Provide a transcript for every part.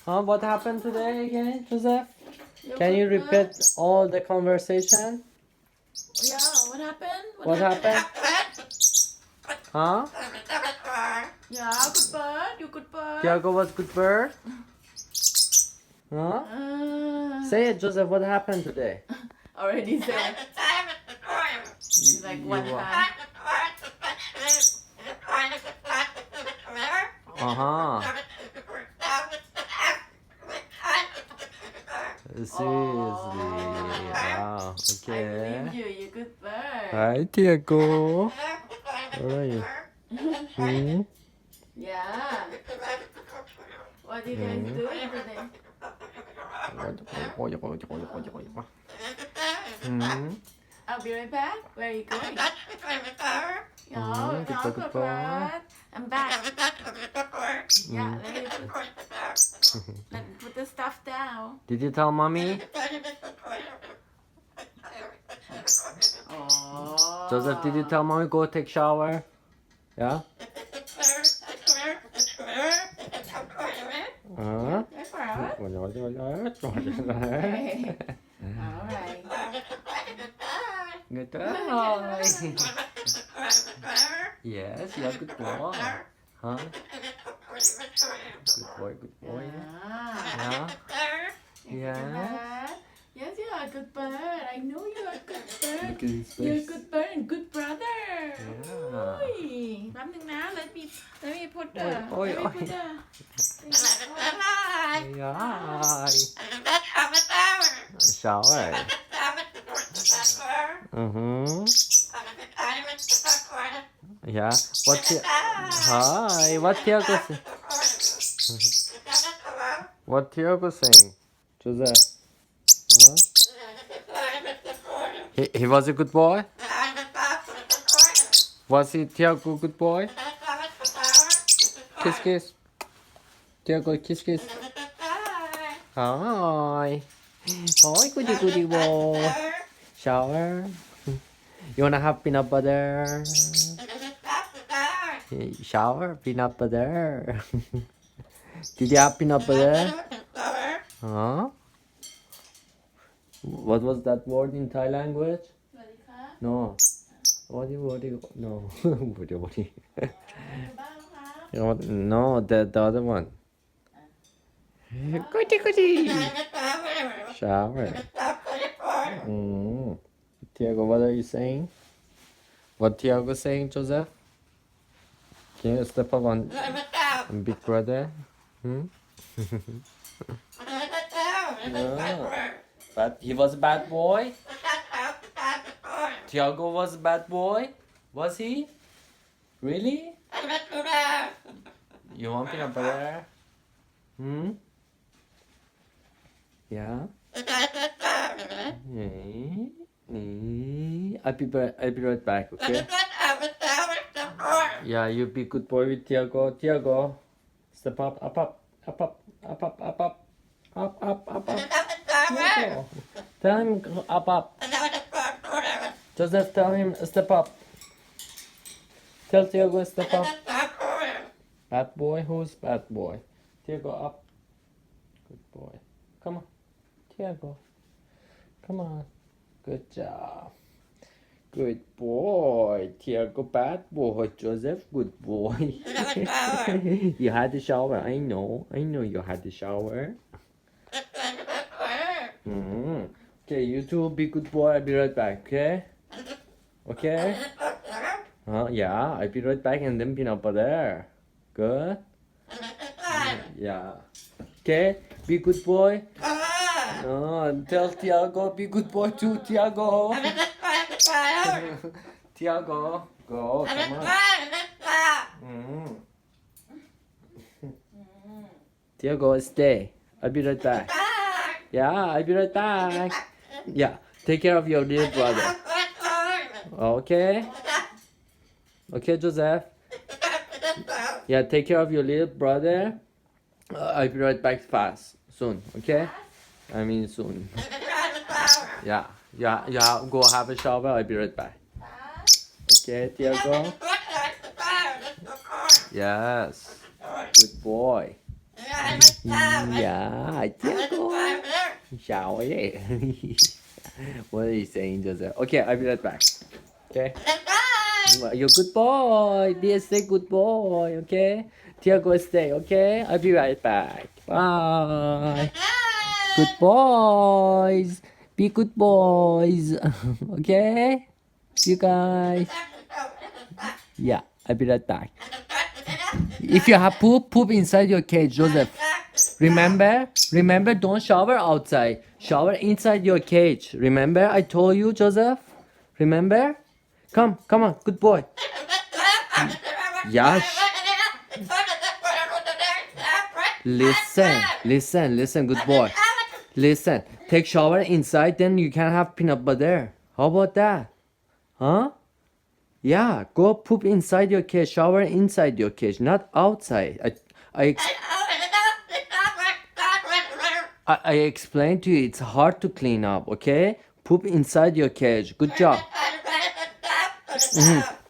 Huh? What happened today again, Joseph? You're Can you good, repeat all the conversation? Yeah, what happened? What happened? Huh? Yeah, good bird. You good bird. Tiago was good bird? Huh? Say it, Joseph. What happened today? Already said. Like one hand. Uh-huh. Seriously. Wow. I Okay. believe you. You good bird. Hi, Tiago. Where are you? Hmm? Yeah. What are you guys doing today? Hmm? I'll be right back. Where are you going? Goodbye, good goodbye. bird. I'm back. Yeah, let me put the stuff down. Did you tell mommy? Oh. Joseph, did you tell mommy go take shower? Yeah? Huh? That's all right. Alright. Good boy. Yes, you're a good boy. Huh? Good boy, good boy. Yeah. Yeah? Yeah? Yes, you're a good bird. I know you're a good bird. Look at his You're a face. good bird and good brother. Yeah. Oi. แป๊บนึงนะ let me put the Oi, let me oi, put the Yeah. Shower. Mm-hmm. Yeah. Hi. What Tiago say? What Tiago saying? Joseph. Huh? He was a good boy? Was he Tiago good boy? Kiss kiss. Tiago kiss kiss. Hi. Hi, goody goody boy. Shower. You wanna have peanut butter? Shower, peanut butter. Did you have peanut butter? Huh? What was that word in Thai language? สวัสดีครับ No. What no. What? บ้างครับ No, the other one. Goody goody. Shower. Tiago, what are you saying? What Tiago saying, Joseph? Can you step up on Big Brother? Hmm? No. But he was a bad boy? Tiago was a bad boy? Was he? Really? You want peanut butter? Hmm? Yeah? I'll be right back, okay? Yeah, you be good boy with Tiago. Tiago, step up, up, up, up, up, up, up, up, up, up, up, up, up. Tiago, tell him up, up. Joseph, tell him step up. Tell Tiago step up. Bad boy, who's bad boy? Tiago up. Good boy. Come on, Tiago. Come on. Good job. Good boy. Tiago, bad boy. Joseph, good boy. You had the shower. I know you had the shower. Okay, you two be good boy. I'll be right back, okay? Okay? Yeah, I'll be right back and then peanut butter. Good? Yeah. Okay, be good boy. Tell Tiago, be good boy too, Tiago. Tiago, go, come on. Tiago, stay. I'll be right back. Yeah, I'll be right back. Yeah, take care of your little brother. Okay? Okay, Joseph? Yeah, take care of your little brother. I'll be right back fast. Soon, okay? I mean soon. Yeah, go have a shower. I'll be right back. Okay, Tiago? Yes. Good boy. Yeah, Tiago. Shower. What are you saying, Joseph? Okay, I'll be right back. Okay. You're a good boy. Dear, stay good boy. Okay. Tiago, stay. Okay. I'll be right back. Bye. Good boys. Be good boys. Okay. You guys. Yeah, I'll be right back. If you have poop, poop inside your cage, Joseph. Remember, don't shower outside. Shower inside your cage. Remember, I told you, Joseph. Remember? Come on, good boy. Yeah. Listen, good boy. Listen, take shower inside, then you can have peanut butter. How about that? Huh? Yeah, go poop inside your cage, shower inside your cage, not outside. I explained to you, it's hard to clean up, okay? Poop inside your cage. Good job.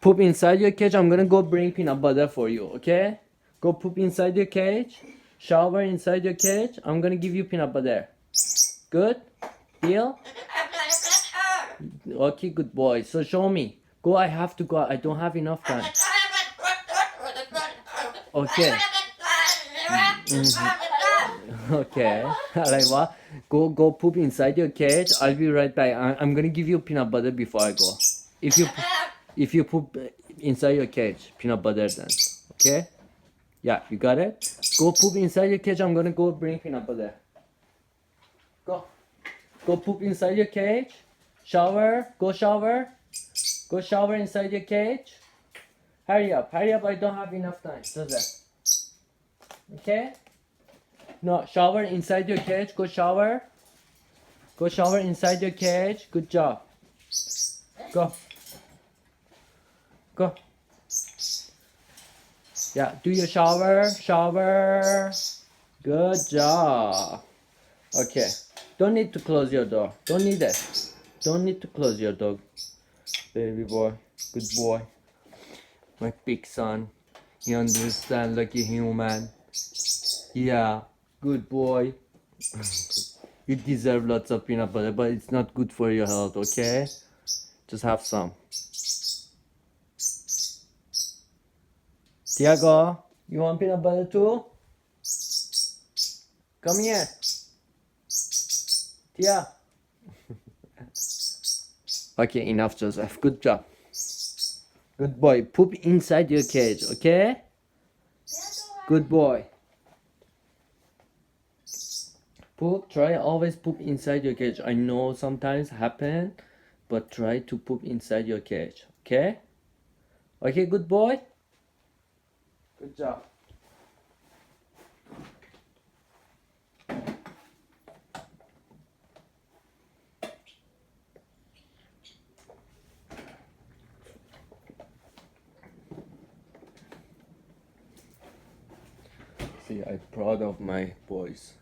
Poop inside your cage. I'm gonna go bring peanut butter for you, okay? Go poop inside your cage. Shower inside your cage. I'm gonna give you peanut butter. Good? Deal? Okay, good boy. So show me. Go, I have to go. I don't have enough time. Okay. Okay. Like what? Go poop inside your cage. I'll be right back. I'm gonna give you peanut butter before I go. If you poop inside your cage, peanut butter then. Okay? Yeah, you got it? Go poop inside your cage. I'm gonna go bring peanut butter. Go. Go poop inside your cage. Shower. Go shower. Go shower inside your cage. Hurry up. I don't have enough time. Joseph. Okay? No, shower inside your cage. Go shower. Go shower inside your cage. Good job. Go. Go. Yeah, do your shower. Good job. Okay. Don't need to close your door. Don't need it. Don't need to close your door. Baby boy. Good boy. My big son. He understands like a human. Yeah. Good boy. You deserve lots of peanut butter, but it's not good for your health, okay? Just have some. Tiago, you want peanut butter too? Come here. Tia. Okay, enough, Joseph. Good job. Good boy. Poop inside your cage, okay? Good boy. Try always poop inside your cage. I know sometimes happen, but try to poop inside your cage, okay? Okay, good boy. Good job. See, I'm proud of my boys.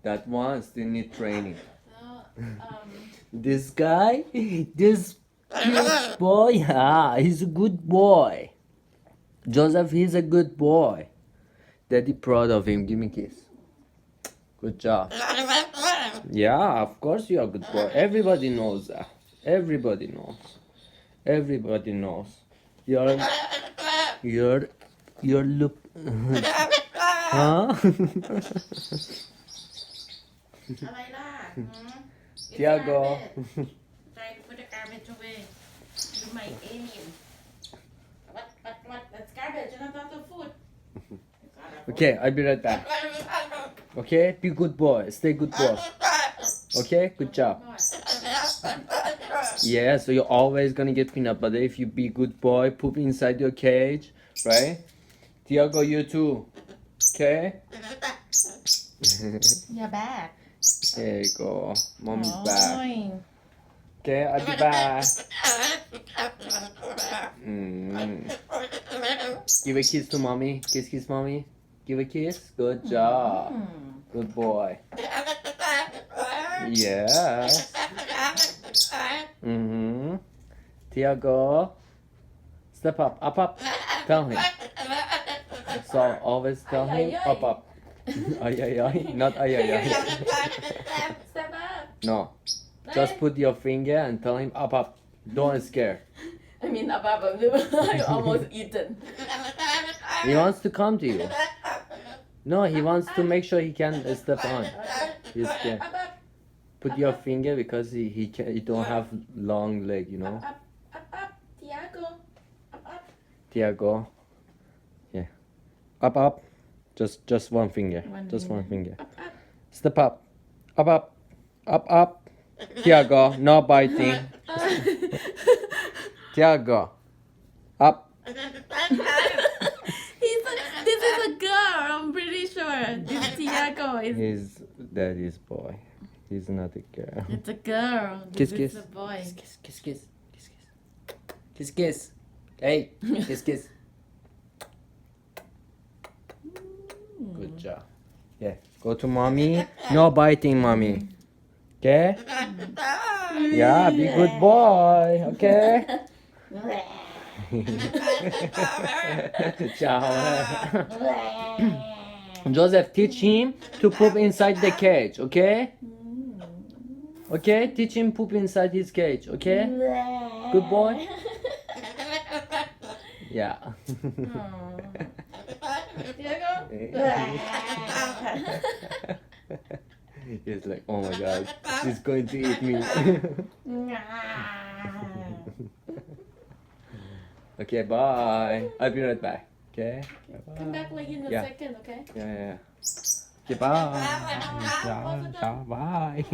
That one still need training. This guy, this cute boy, yeah, he's a good boy. Joseph, he's a good boy. Daddy proud of him. Give me a kiss. Good job. Yeah, of course you are a good boy. Everybody knows that. Everybody knows. Everybody knows. You're look. Huh? Tiago. Try to put the garbage away. You my alien. What? That's garbage, not the food. Okay, I'll be right back. Okay, be good boy. Stay good boy. Okay, good job. Yeah, so you're always gonna get peanut butter if you be good boy. Poop inside your cage, right? Tiago, you too. Okay. You're back. There you go. Mommy's back. Okay, I'll be back. Give a kiss to mommy. Kiss, mommy. Give a kiss. Good job. Good boy. Yes. Tiago. Step up. Tell him. So always tell him up. Ay, ay, ay. Not ay, ay, ay. Step up. No. Just put your finger and tell him up. Don't scare. I mean, I almost eaten. He wants to come to you. No, he wants to make sure he can step on. He's scared. Up, up, Put your finger because he don't have long leg, you know. up, Tiago. Up. Tiago. Yeah. Up. Just one finger. One Just one finger. Up. Step up. Up. Tiago, no biting. Tiago. Up. This is a girl, I'm pretty sure. This Tiago is. He's daddy's boy. He's not a girl. It's a girl. Kiss, This kiss. is a boy. Kiss. Hey, kiss. Good job. Yeah. Go to mommy. No biting, mommy. Okay? Yeah, be good boy. Okay? Ciao. Joseph, teach him to poop inside the cage, okay? Okay? Teach him poop inside his cage, okay? Good boy? Yeah. He's like, oh my god, he's going to eat me. Okay, bye. I'll be right back. Okay? Come back like in a Yeah. second, okay? Yeah. Okay, bye. Ciao, bye.